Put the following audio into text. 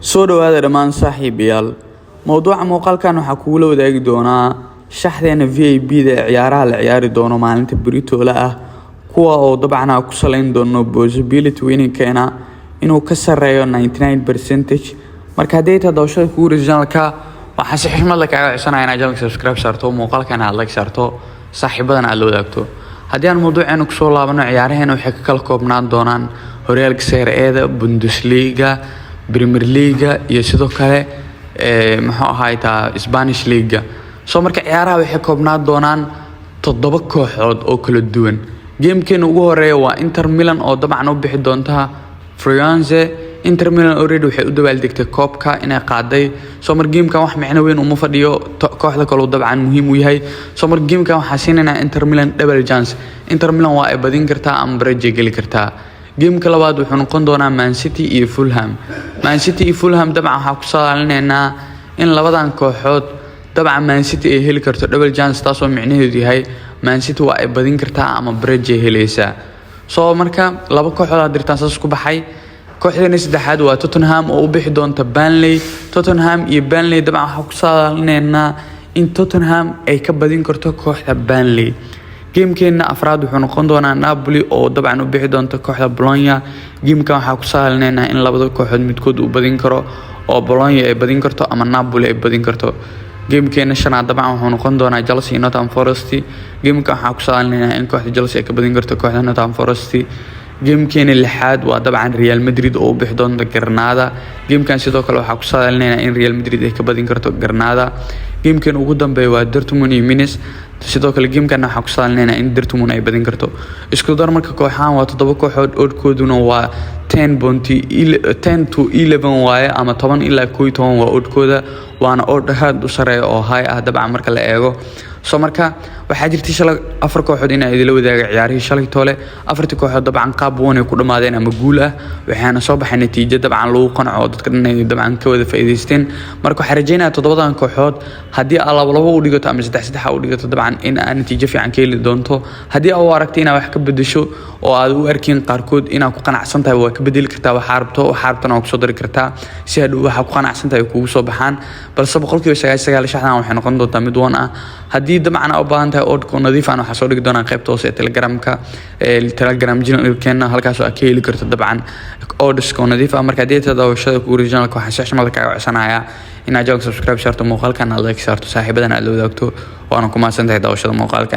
soo dhawaada dhammaan saaxiibayaal mowduuca muuqaalkan waxaa kugu la wadaagi doonaa shaxdeena VIP-da ee ciyaaraha la ciyaari doono maalinta Britoola ah kuwa oo dabcan ku saleyn doono possibility winning-keena inuu ka sareeyo 99% marka hadii aad dawashada ku originalka waxaa si xishmad leh kaaga codsanaya inaad channelka subscribe saarto muuqaalkan aad like saarto saaxiibadan aad la wadaagto haddii aan mowduuceena ku soo laabano ciyaaraheena waxay ka kala koobnaan doonaan horyaalka Serie A, Bundesliga, Premier League iyo sidoo kale maxaa ahayta Spanish League soo marka ciyaaraha waxay koobnaan doonaan 7 kooxood oo kala duwan gamekeena ugu horeeya waa Inter Milan oo dabcan u bixi doonta France Inter Milan already waxay u dabaaldegtay koobka inay qaaday soo mar gamekan wax macno weyn uma fadhiyo kooxda kale oo dabcan muhiim u yahay soo mar gamekan waxa siinayna Inter Milan double chance Inter Milan waa ay badin kartaa ama baraje gali kartaa gameka labaad wuxuu noqon doonaa Man City iyo Fulham Man City iyo Fulham dabcan waxa ku saalinayna in labadan kooxood dabcan Man City ay heli karto double chance taasoo macnaheedu yahay Man City waa ay badin kartaa ama baraje helaysa soo marka laba kooxood dirtaan saas ku baxay kooxdeena saddexaad waa Tottenham oo u bixi doonta Burnley Tottenham iyo Burnley dabcan waxa ku saalinayna in Tottenham ay ka badin karto kooxda Burnley gamekeena afraad wuxuu noqon doonaa Napoli oo dabcan u bixi doonta kooxda Bologna gamekan waxa ku saalinayna in labada kooxood midkood uu badin karo oo Bologna ay badin karto ama Napoli ay badin karto gamekeena shanaad dabcan wuxuu noqon doonaa Chelsea iyo Nottingham Forest gamekan waxa ku saalinayna in kooxda Chelsea ay ka badin karto kooxda Nottingham Forest gamekeena lixaad waa dabcan Real Madrid oo u bixi doonta Granada gamekan sidoo kale waxa ku saalinayna in Real Madrid ay ka badin karto Granada gamekan ugu dambeeya waa Dortmund iyo Mainz sidoo kale gamekan waxa ku saalinayna in Dortmund ay badin karto isku dar marka kooxahan waa 7 kooxood oodkooduna waa 10 to 11 waaye ama 10 ilaa 11 waa oodkooda waana ood aad u sareeyo oo high ah dabcan marka la eego soo marka waxa jirtay shalay 4 kooxood in ay la wadaaga ciyaarihii shalay toole 4 kooxood dabcan qaab weyn ay ku dhamaadeen ama guul ah waxaana soo baxay natiijo dabcan lagu qanco dadka dhan ay dabcan ka wada faa'iideysteen marka waxa rajaynayaa 7 kooxood hadii aad laba u dhigato ama 3 u dhigato dabcan in aan natiijo fiican ka heli doonto hadii aad aragtay in wax ka bedesho oo aad u arkin qaarkood in aad ku qanacsan tahay waa ka bedeli kartaa waxa rabtana ku soo dari kartaa si aad waxa ku qanacsan tahay kugu soo baxaan balse 99 shaxdan waxay noqon doontaa mid wan ah hadii dabcan aad u baahan tahay oodko nadiif ah waxa soo dhigi doonaa qaybta hoose Telegramka Telegram channel-keena halkaas oo aad ka heli karto dabcan oodko nadiif ah marka hadii aad dawashada ku originalka waxa si xishmad kaaga codsanaya inaad channelka subscribe saarto muuqaalkan aad like saarto saaxiibadan aad la wadaagto waana ku mahadsantahay dawashada muuqaalka